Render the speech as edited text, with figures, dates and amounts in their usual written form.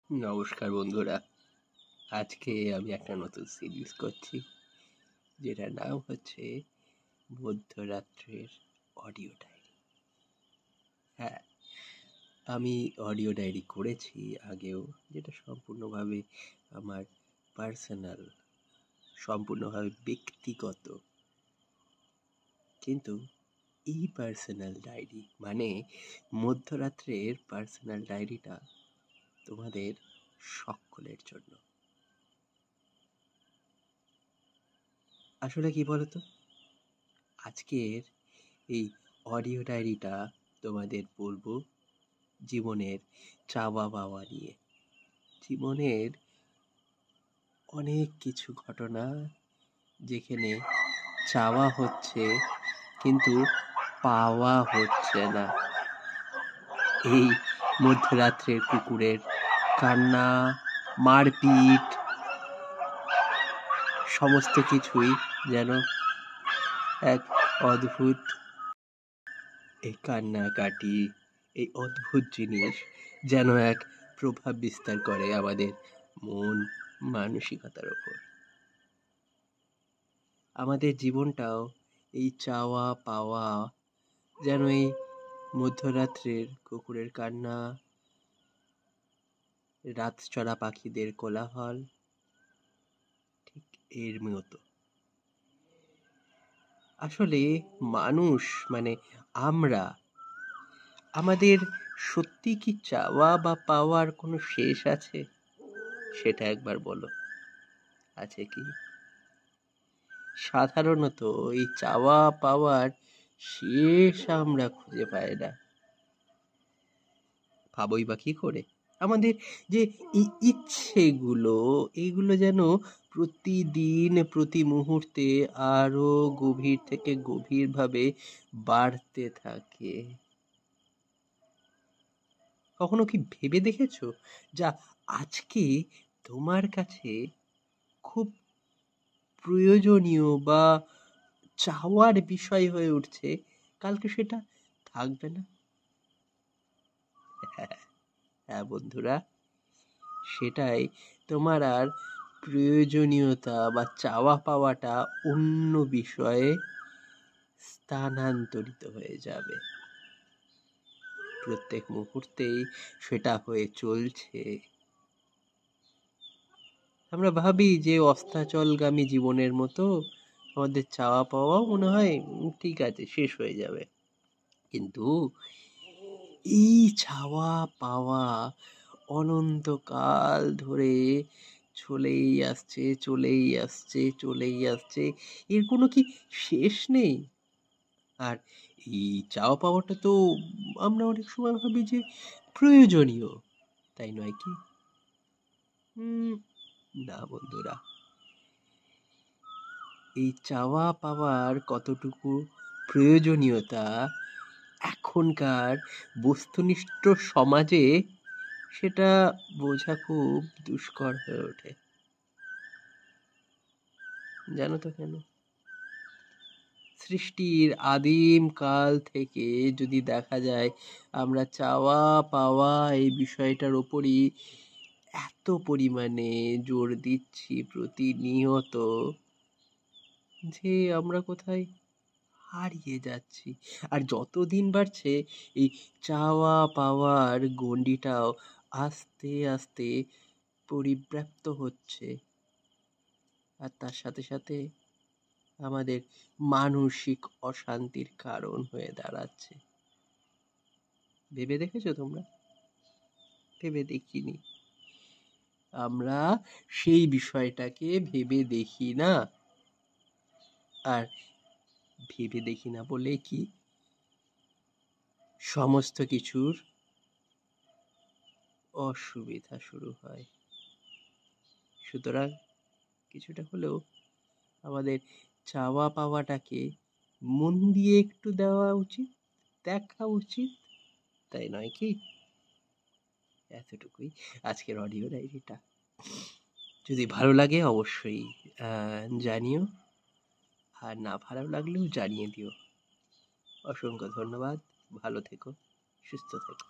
নমস্কার বন্ধুরা, আজকে আমি একটা নতুন সিরিজ করছি যেটার নাম হচ্ছে মধ্যরাত্রের অডিও ডায়েরি। হ্যাঁ, আমি অডিও ডায়েরি করেছি আগেও, যেটা সম্পূর্ণভাবে আমার পার্সোনাল, সম্পূর্ণভাবে ব্যক্তিগত। কিন্তু এই পার্সোনাল ডায়েরি মানে মধ্যরাত্রের পার্সোনাল ডায়েরিটা তোমাদের সকলের জন্য। আসলে কি বলতো, আজকের এই অডিও ডায়েরিটা তোমাদের বলবো জীবনের চাওয়া পাওয়া নিয়ে। জীবনের অনেক কিছু ঘটনা যেখানে চাওয়া হচ্ছে কিন্তু পাওয়া হচ্ছে না। এই মধ্যরাত্রের কুকুরের কান্না, মারপিট, সমস্ত কিছুই যেন এক অদ্ভুত, এই কান্নাকাটি, এই অদ্ভুত জিনিস যেন এক প্রভাব বিস্তার করে আমাদের মন মানসিকতার ওপর। আমাদের জীবনটাও এই চাওয়া পাওয়া যেন এই মধ্যরাত্রের কুকুরের কান্না, রাত চড়া পাখিদের কোলাহল, ঠিক এর মতো। আসলে মানুষ মানে আমরা, আমাদের সত্যি কি চাওয়া বা পাওয়ার কোনো শেষ আছে? সেটা একবার বলো, আছে কি? সাধারণত এই চাওয়া পাওয়ার শেষ আমরা খুঁজে পাই না। ভাবই বা কি করে? আমাদের যে এই ইচ্ছেগুলো, এইগুলো যেন প্রতিদিন প্রতি মুহূর্তে আরো গভীর থেকে গভীরভাবে বাড়তে থাকে। কখনো কি ভেবে দেখেছো, যা আজকে তোমার কাছে খুব প্রয়োজনীয় বা চাওয়ার বিষয় হয়ে উঠছে, কালকে সেটা থাকবে না? হ্যাঁ বন্ধুরা, সেটাই। তোমার আর প্রয়োজনীয়তা বা চাওয়া পাওয়াটা অন্য বিষয়ে স্থানান্তরিত হয়ে যাবে। প্রত্যেক মুহূর্তেই সেটা হয়ে চলছে। আমরা ভাবি যে অস্তাচলগামী জীবনের মতো আমাদের চাওয়া পাওয়াও মনে হয় ঠিক আছে, শেষ হয়ে যাবে। কিন্তু এই চাওয়া পাওয়া অনন্তকাল ধরে চলেই আসছে, চলেই আসছে, চলেই আসছে। এর কোনো কি শেষ নেই? আর এই চাওয়া পাওয়াটা তো আমরা অনেক সময় ভাবি যে প্রয়োজনীয়, তাই নয় কি? না বন্ধুরা, এই চাওয়া পাওয়ার কতটুকু প্রয়োজনীয়তা এখনকার বস্তুনিষ্ঠ সমাজে, সেটা বোঝা খুব দুষ্কর হয়ে ওঠে। জানো তো কেন? সৃষ্টির আদিম কাল থেকে যদি দেখা যায়, আমরা চাওয়া পাওয়া এই বিষয়টার ওপরই এত পরিমাণে জোর দিচ্ছি প্রতিনিয়ত, যে আমরা কোথায় হারিয়ে যাচ্ছি। আর যত দিন বাড়ছে এই চাওয়া পাওয়ার গণ্ডিটাও আস্তে আস্তে পরিব্যাপ্ত হচ্ছে। আর তার সাথে সাথে আমাদের মানসিক অশান্তির কারণ হয়ে দাঁড়াচ্ছে। ভেবে দেখেছো তোমরা? ভেবে দেখিনি। আমরা সেই বিষয়টাকে ভেবে দেখি না। আর ভেবে দেখি না বলে কি সমস্ত কিছুর অসুবিধা শুরু হয়। সুতরাং কিছুটা হলেও আমাদের চাওয়া পাওয়াটাকে মন দিয়ে একটু দেওয়া উচিত, দেখা উচিত, তাই নয় কি? এতটুকুই আজকের অডিও ডায়েরিটা। যদি ভালো লাগে অবশ্যই জানিও, আর না ভালো লাগলেও জানিয়ে দিও। অসংখ্য ধন্যবাদ। ভালো থেকো, সুস্থ থেকো।